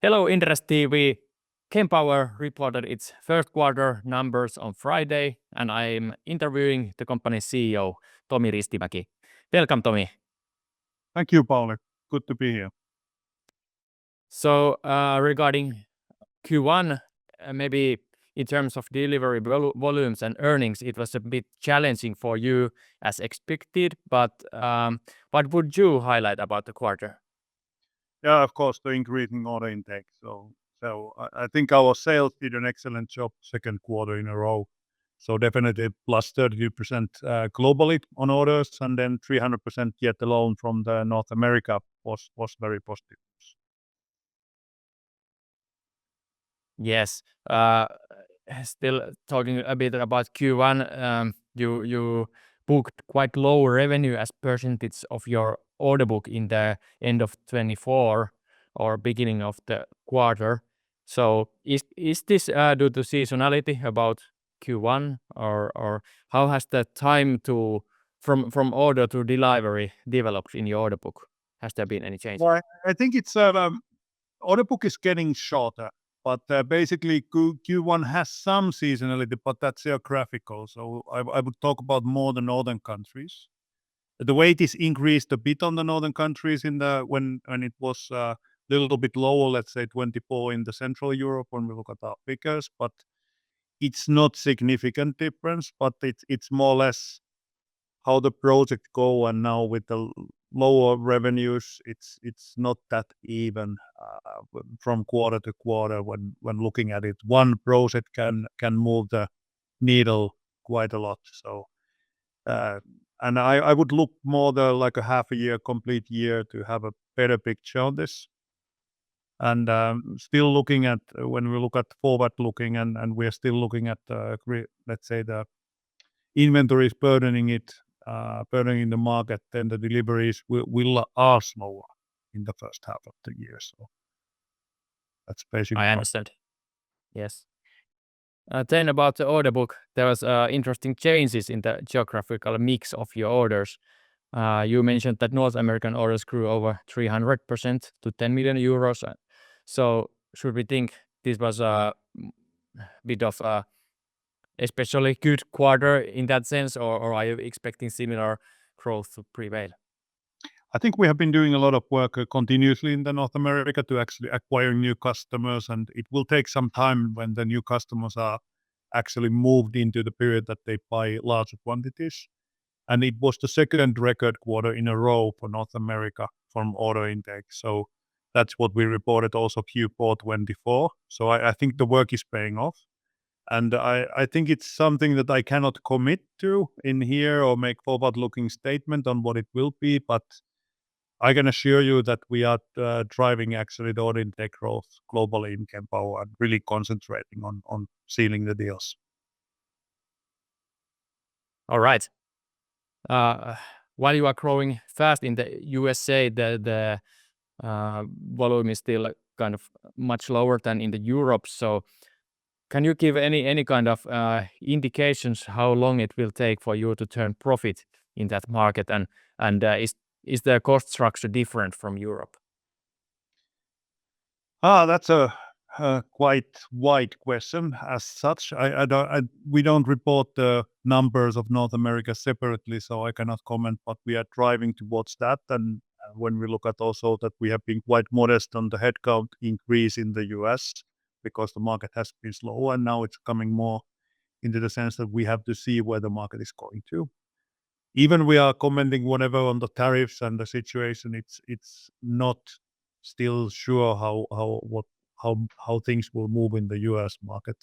Hello, Inderes TV. Kempower reported its first quarter numbers on Friday, and I'm interviewing the company's CEO, Tomi Ristimäki. Welcome, Tomi. Thank you, Pauli. Good to be here. So, regarding Q1, maybe in terms of delivery volumes and earnings, it was a bit challenging for you as expected, but what would you highlight about the quarter? Yeah, of course, the increasing order intake. So I think our sales did an excellent job second quarter in a row. So definitely plus 32% globally on orders, and then 300% yet alone from the North America was very positive. Yes. Still talking a bit about Q1, you booked quite low revenue as percentage of your order book in the end of 24 or beginning of the quarter. So is this due to seasonality about Q1, or how has the time to from order to delivery developed in your order book? Has there been any change? Well, I think it's order book is getting shorter, but basically Q1 has some seasonality, but that's geographical. So I would talk about more the northern countries. The weight is increased a bit on the northern countries in the when it was a little bit lower, let's say 24 in the Central Europe when we look at our figures, but it's not significant difference, but it's more or less how the project go, and now with the lower revenues, it's not that even from quarter to quarter when looking at it. One project can move the needle quite a lot. So and I would look more like a half a year, complete year to have a better picture on this. And still looking at when we look at forward looking, and we're still looking at let's say the inventories burdening the market, then the deliveries are slower in the first half of the year. So that's basically. I understand. Yes. Then about the order book, there was interesting changes in the geographical mix of your orders. You mentioned that North American orders grew over 300% to 10 million euros. So should we think this was a bit of a especially good quarter in that sense, or are you expecting similar growth to prevail? I think we have been doing a lot of work continuously in the North America to actually acquire new customers, and it will take some time when the new customers are actually moved into the period that they buy larger quantities. And it was the second record quarter in a row for North America from order intake. So that's what we reported also Q4 '24. So I think the work is paying off. And I think it's something that I cannot commit to in here or make forward-looking statement on what it will be, but I can assure you that we are driving actually the order intake growth globally in Kempower and really concentrating on sealing the deals. All right. While you are growing fast in the USA, the volume is still kind of much lower than in the Europe. So can you give any kind of indications how long it will take for you to turn profit in that market, and is the cost structure different from Europe? That's a quite wide question. As such, we don't report the numbers of North America separately, so I cannot comment. But we are driving towards that, and when we look at also that we have been quite modest on the headcount increase in the US because the market has been slow, and now it's coming more into the sense that we have to see where the market is going to. Even we are commenting whatever on the tariffs and the situation, it's not still sure how things will move in the US market.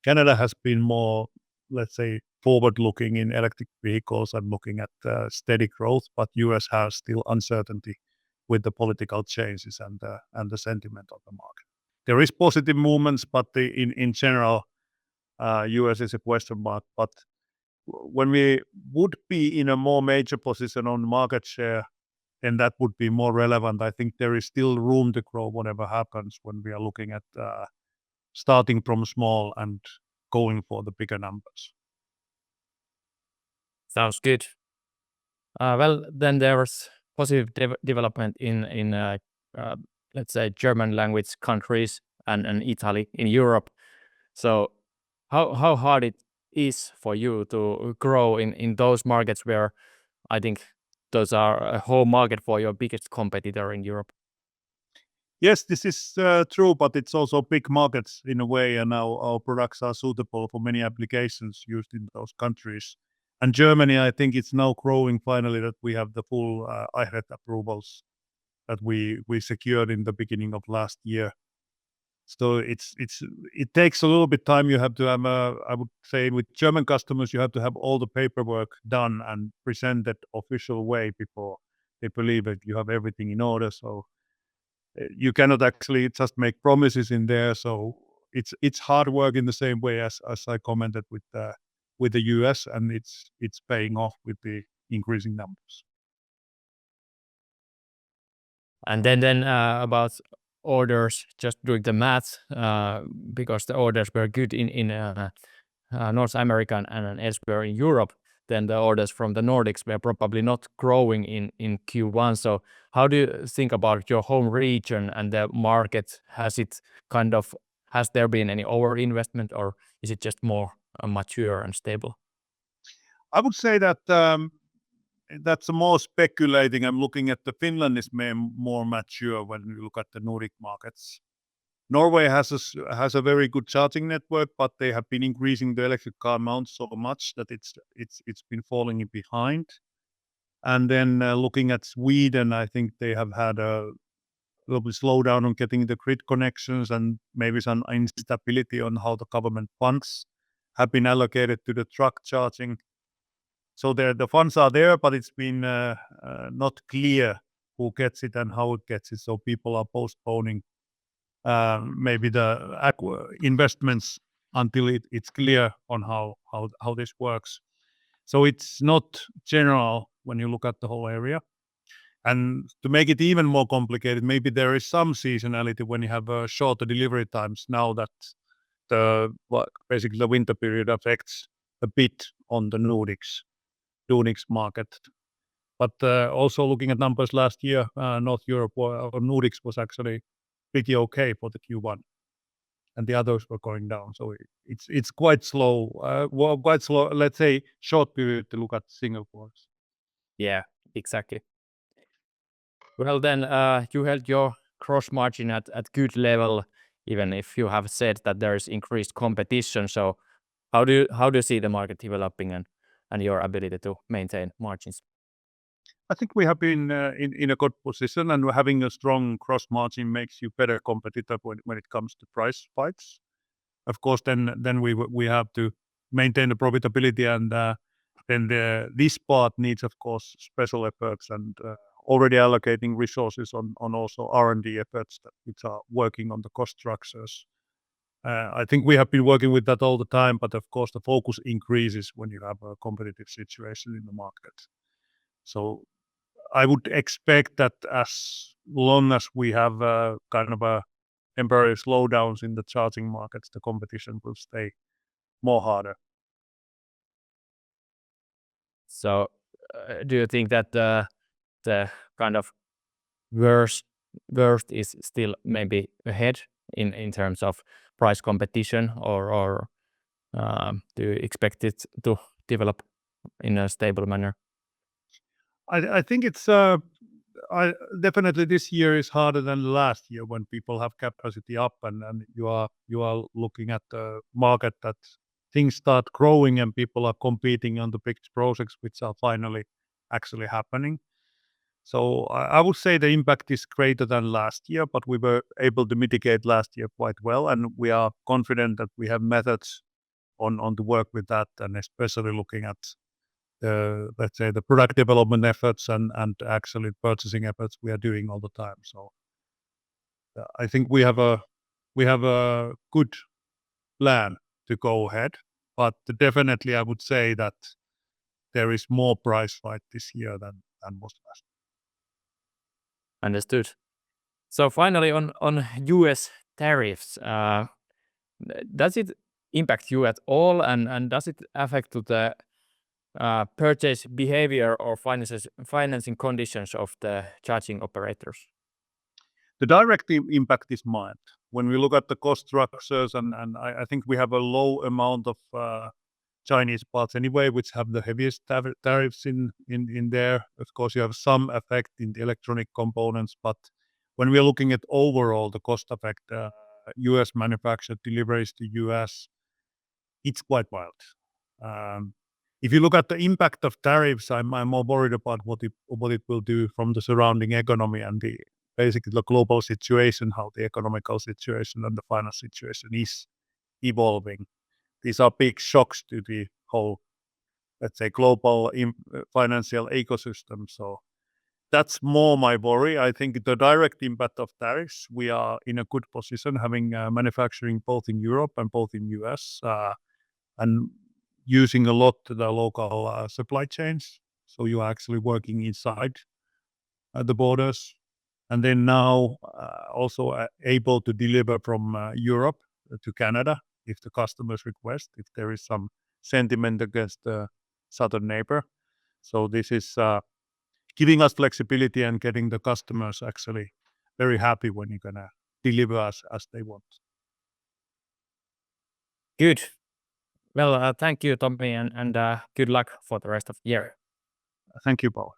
Canada has been more, let's say, forward-looking in electric vehicles and looking at steady growth, but US has still uncertainty with the political changes and the sentiment of the market. There is positive movements, but in general, US is a question mark. But when we would be in a more major position on market share, then that would be more relevant. I think there is still room to grow whatever happens when we are looking at starting from small and going for the bigger numbers. Sounds good. Well, then there was positive development in let's say, German language countries and Italy in Europe. So how hard it is for you to grow in those markets where I think those are a whole market for your biggest competitor in Europe? Yes, this is true, but it's also big markets in a way, and our products are suitable for many applications used in those countries. And Germany, I think it's now growing finally that we have the full IRET approvals that we secured in the beginning of last year. So it takes a little bit time. You have to have I would say with German customers, you have to have all the paperwork done and presented official way before they believe that you have everything in order. So you cannot actually just make promises in there. So it's hard work in the same way as I commented with the US, and it's paying off with the increasing numbers. And then about orders, just doing the math, because the orders were good in North America and elsewhere in Europe, then the orders from the Nordics were probably not growing in Q1. So how do you think about your home region and the market? Has there been any overinvestment, or is it just more mature and stable? I would say that that's more speculating. I'm looking at the Finland is more mature when you look at the Nordic markets. Norway has a very good charging network, but they have been increasing the electric car amount so much that it's been falling behind. And then looking at Sweden, I think they have had a little bit slowdown on getting the grid connections and maybe some instability on how the government funds have been allocated to the truck charging. So the funds are there, but it's been not clear who gets it and how it gets it. So people are postponing maybe the investments until it's clear on how this works. So it's not general when you look at the whole area. And to make it even more complicated, maybe there is some seasonality when you have shorter delivery times now that basically the winter period affects a bit on the Nordics market. But also looking at numbers last year, North Europe or Nordics was actually pretty okay for the Q1, and the others were going down. So it's quite slow, quite slow. Let's say short period to look at single quarters. Yeah, exactly. Well, then you held your gross margin at good level, even if you have said that there is increased competition. So how do you see the market developing and your ability to maintain margins? I think we have been in a good position, and having a strong cross margin makes you better competitor when it comes to price fights. Of course, then we have to maintain the profitability, and then this part needs, of course, special efforts and already allocating resources on also R&D efforts which are working on the cost structures. I think we have been working with that all the time, but of course the focus increases when you have a competitive situation in the market. So I would expect that as long as we have kind of a temporary slowdowns in the charging markets, the competition will stay more harder. So do you think that the kind of worst is still maybe ahead in terms of price competition, or do you expect it to develop in a stable manner? I think it's definitely this year is harder than last year when people have capacity up and you are looking at the market that things start growing and people are competing on the big projects which are finally actually happening. So I would say the impact is greater than last year, but we were able to mitigate last year quite well, and we are confident that we have methods on to work with that, and especially looking at let's say the product development efforts and actually purchasing efforts we are doing all the time. So I think we have a good plan to go ahead, but definitely I would say that there is more price fight this year than was last. Understood. So finally on US tariffs, does it impact you at all, and does it affect to the purchase behavior or financing conditions of the charging operators? The direct impact is mild. When we look at the cost structures, and I think we have a low amount of Chinese parts anyway, which have the heaviest tariffs in there. Of course, you have some effect in the electronic components, but when we're looking at overall the cost effect, US manufactured deliveries to US, it's quite mild. If you look at the impact of tariffs, I'm more worried about what it will do from the surrounding economy and basically the global situation, how the economical situation and the finance situation is evolving. These are big shocks to the whole, let's say, global financial ecosystem. So that's more my worry. I think the direct impact of tariffs, we are in a good position having manufacturing both in Europe and both in US, and using a lot the local supply chains. So you are actually working inside the borders. And then now also able to deliver from Europe to Canada if the customers request, if there is some sentiment against the southern neighbor. So this is giving us flexibility and getting the customers actually very happy when you're going to deliver as they want. Good. Well, thank you, Tomi, and good luck for the rest of the year. Thank you, Paul.